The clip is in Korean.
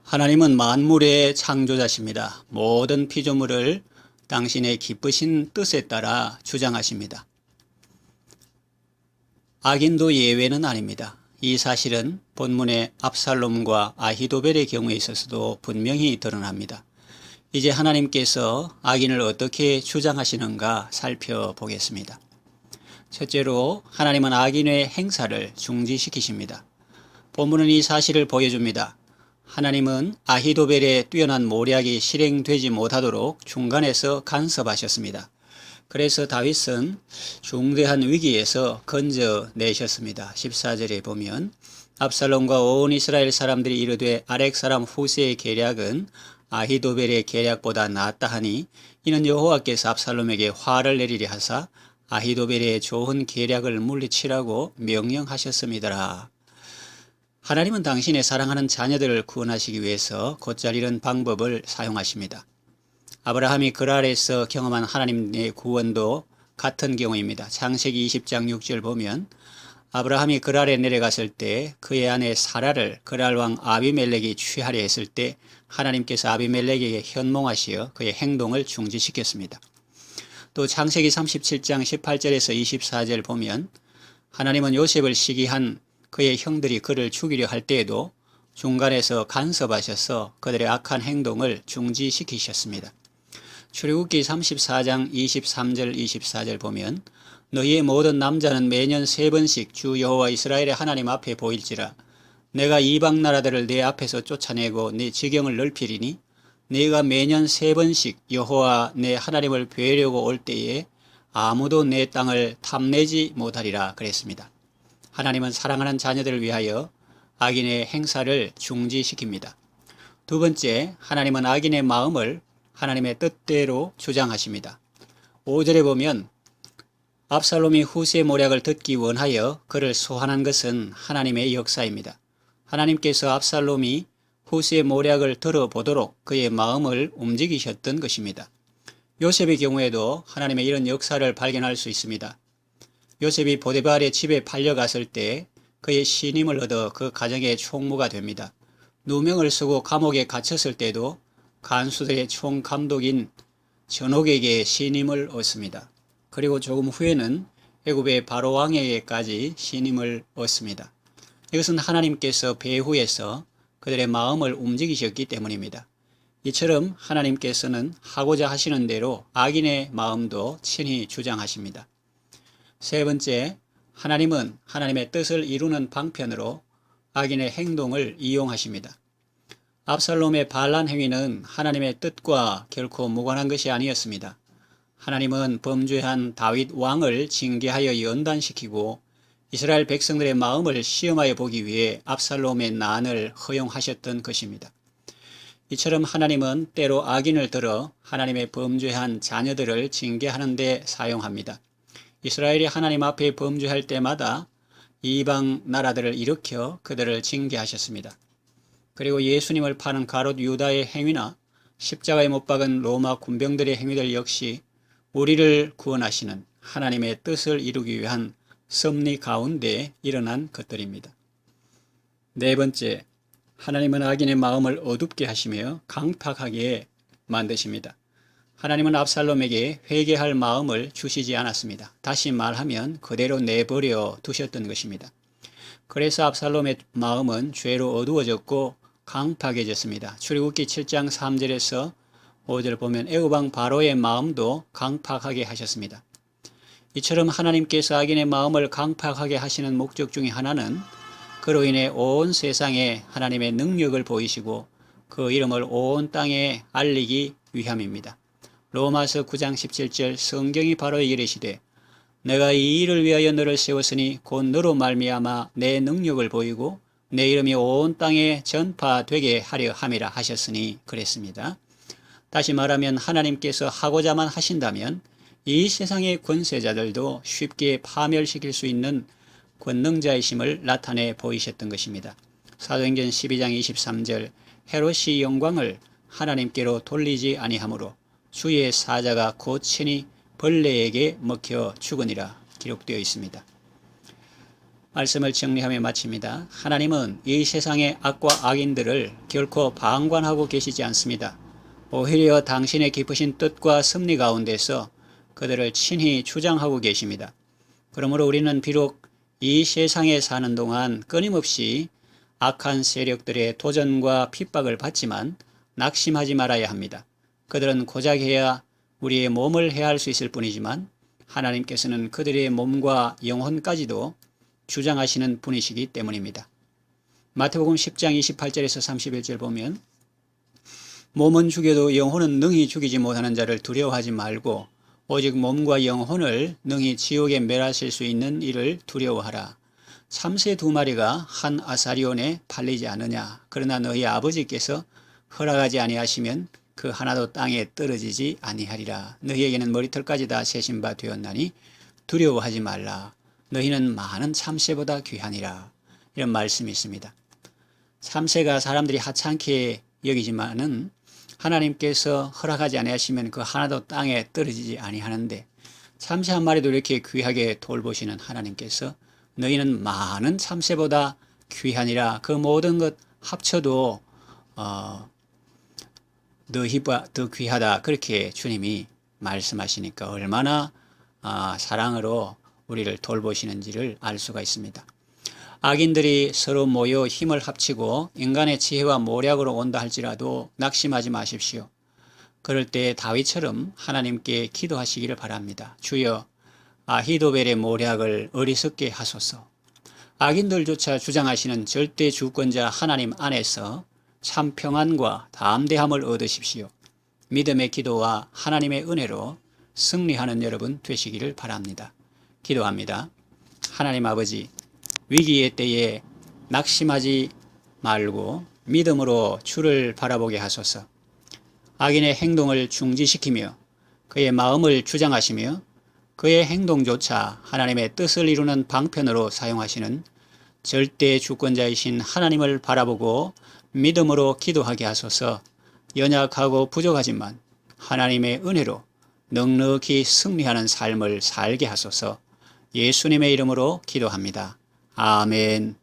하나님은 만물의 창조자십니다. 모든 피조물을 당신의 기쁘신 뜻에 따라 주장하십니다. 악인도 예외는 아닙니다. 이 사실은 본문의 압살롬과 아히도벨의 경우에 있어서도 분명히 드러납니다. 이제 하나님께서 악인을 어떻게 주장하시는가 살펴보겠습니다. 첫째로 하나님은 악인의 행사를 중지시키십니다. 본문은 이 사실을 보여줍니다. 하나님은 아히도벨의 뛰어난 모략이 실행되지 못하도록 중간에서 간섭하셨습니다. 그래서 다윗은 중대한 위기에서 건져내셨습니다. 14절에 보면 압살롬과 온 이스라엘 사람들이 이르되 아렉 사람 후세의 계략은 아히도벨의 계략보다 낫다 하니 이는 여호와께서 압살롬에게 화를 내리려 하사 아히도벨의 좋은 계략을 물리치라고 명령하셨습니다. 하나님은 당신의 사랑하는 자녀들을 구원하시기 위해서 곧잘 이런 방법을 사용하십니다. 아브라함이 그랄에서 경험한 하나님의 구원도 같은 경우입니다. 창세기 20장 6절 보면 아브라함이 그랄에 내려갔을 때 그의 아내 사라를 그랄 왕 아비멜렉이 취하려 했을 때 하나님께서 아비멜렉에게 현몽하시어 그의 행동을 중지시켰습니다. 또 창세기 37장 18절에서 24절 보면 하나님은 요셉을 시기한 그의 형들이 그를 죽이려 할 때에도 중간에서 간섭하셔서 그들의 악한 행동을 중지시키셨습니다. 출애굽기 34장 23절 24절 보면 너희의 모든 남자는 매년 3번씩 주 여호와 이스라엘의 하나님 앞에 보일지라 내가 이방 나라들을 내 앞에서 쫓아내고 네 지경을 넓히리니 네가 매년 3번씩 여호와 내 하나님을 뵈려고 올 때에 아무도 내 땅을 탐내지 못하리라 그랬습니다. 하나님은 사랑하는 자녀들을 위하여 악인의 행사를 중지시킵니다. 두 번째, 하나님은 악인의 마음을 하나님의 뜻대로 주장하십니다. 5절에 보면 압살롬이 후세의 모략을 듣기 원하여 그를 소환한 것은 하나님의 역사입니다. 하나님께서 압살롬이 후세의 모략을 들어보도록 그의 마음을 움직이셨던 것입니다. 요셉의 경우에도 하나님의 이런 역사를 발견할 수 있습니다. 요셉이 보디발의 집에 팔려갔을 때 그의 신임을 얻어 그 가정의 총무가 됩니다. 누명을 쓰고 감옥에 갇혔을 때도 간수들의 총감독인 전옥에게 신임을 얻습니다. 그리고 조금 후에는 애굽의 바로 왕에게까지 신임을 얻습니다. 이것은 하나님께서 배후에서 그들의 마음을 움직이셨기 때문입니다. 이처럼 하나님께서는 하고자 하시는 대로 악인의 마음도 친히 주장하십니다. 세 번째, 하나님은 하나님의 뜻을 이루는 방편으로 악인의 행동을 이용하십니다. 압살롬의 반란 행위는 하나님의 뜻과 결코 무관한 것이 아니었습니다. 하나님은 범죄한 다윗 왕을 징계하여 연단시키고 이스라엘 백성들의 마음을 시험하여 보기 위해 압살롬의 난을 허용하셨던 것입니다. 이처럼 하나님은 때로 악인을 들어 하나님의 범죄한 자녀들을 징계하는 데 사용합니다. 이스라엘이 하나님 앞에 범죄할 때마다 이방 나라들을 일으켜 그들을 징계하셨습니다. 그리고 예수님을 파는 가롯 유다의 행위나 십자가에 못 박은 로마 군병들의 행위들 역시 우리를 구원하시는 하나님의 뜻을 이루기 위한 섭리 가운데 일어난 것들입니다. 네 번째, 하나님은 악인의 마음을 어둡게 하시며 강팍하게 만드십니다. 하나님은 압살롬에게 회개할 마음을 주시지 않았습니다. 다시 말하면 그대로 내버려 두셨던 것입니다. 그래서 압살롬의 마음은 죄로 어두워졌고 강팍해졌습니다. 출애굽기 7장 3절에서 5절 보면 애굽왕 바로의 마음도 강팍하게 하셨습니다. 이처럼 하나님께서 악인의 마음을 강팍하게 하시는 목적 중에 하나는 그로 인해 온 세상에 하나님의 능력을 보이시고 그 이름을 온 땅에 알리기 위함입니다. 로마서 9장 17절 성경이 바로 이르시되 내가 이 일을 위하여 너를 세웠으니 곧 너로 말미암아 내 능력을 보이고 내 이름이 온 땅에 전파되게 하려 함이라 하셨으니 그랬습니다. 다시 말하면 하나님께서 하고자만 하신다면 이 세상의 권세자들도 쉽게 파멸시킬 수 있는 권능자이심을 나타내 보이셨던 것입니다. 사도행전 12장 23절 헤롯이 영광을 하나님께로 돌리지 아니하므로 주의 사자가 곧 친히 벌레에게 먹혀 죽으니라 기록되어 있습니다. 말씀을 정리하며 마칩니다. 하나님은 이 세상의 악과 악인들을 결코 방관하고 계시지 않습니다. 오히려 당신의 깊으신 뜻과 섭리 가운데서 그들을 친히 주장하고 계십니다. 그러므로 우리는 비록 이 세상에 사는 동안 끊임없이 악한 세력들의 도전과 핍박을 받지만 낙심하지 말아야 합니다. 그들은 고작 해야 우리의 몸을 해할 수 있을 뿐이지만 하나님께서는 그들의 몸과 영혼까지도 주장하시는 분이시기 때문입니다. 마태복음 10장 28절에서 31절 보면 몸은 죽여도 영혼은 능히 죽이지 못하는 자를 두려워하지 말고 오직 몸과 영혼을 능히 지옥에 멸하실 수 있는 이를 두려워하라. 참새 2마리가 한 아사리온에 팔리지 않으냐. 그러나 너희 아버지께서 허락하지 아니하시면 그 하나도 땅에 떨어지지 아니하리라. 너희에게는 머리털까지 다 세신 바 되었나니 두려워하지 말라. 너희는 많은 참새보다 귀하니라. 이런 말씀이 있습니다. 참새가 사람들이 하찮게 여기지만은 하나님께서 허락하지 아니하시면 그 하나도 땅에 떨어지지 아니하는데 참새 한 마리도 이렇게 귀하게 돌보시는 하나님께서 너희는 많은 참새보다 귀하니라. 그 모든 것 합쳐도 너희보다 더 귀하다. 그렇게 주님이 말씀하시니까 얼마나 사랑으로 우리를 돌보시는지를 알 수가 있습니다. 악인들이 서로 모여 힘을 합치고 인간의 지혜와 모략으로 온다 할지라도 낙심하지 마십시오. 그럴 때 다윗처럼 하나님께 기도하시기를 바랍니다. 주여, 아히도벨의 모략을 어리석게 하소서. 악인들조차 주장하시는 절대 주권자 하나님 안에서 참 평안과 담대함을 얻으십시오. 믿음의 기도와 하나님의 은혜로 승리하는 여러분 되시기를 바랍니다. 기도합니다. 하나님 아버지, 위기의 때에 낙심하지 말고 믿음으로 주를 바라보게 하소서. 악인의 행동을 중지시키며 그의 마음을 주장하시며 그의 행동조차 하나님의 뜻을 이루는 방편으로 사용하시는 절대 주권자이신 하나님을 바라보고 믿음으로 기도하게 하소서. 연약하고 부족하지만 하나님의 은혜로 넉넉히 승리하는 삶을 살게 하소서. 예수님의 이름으로 기도합니다. 아멘.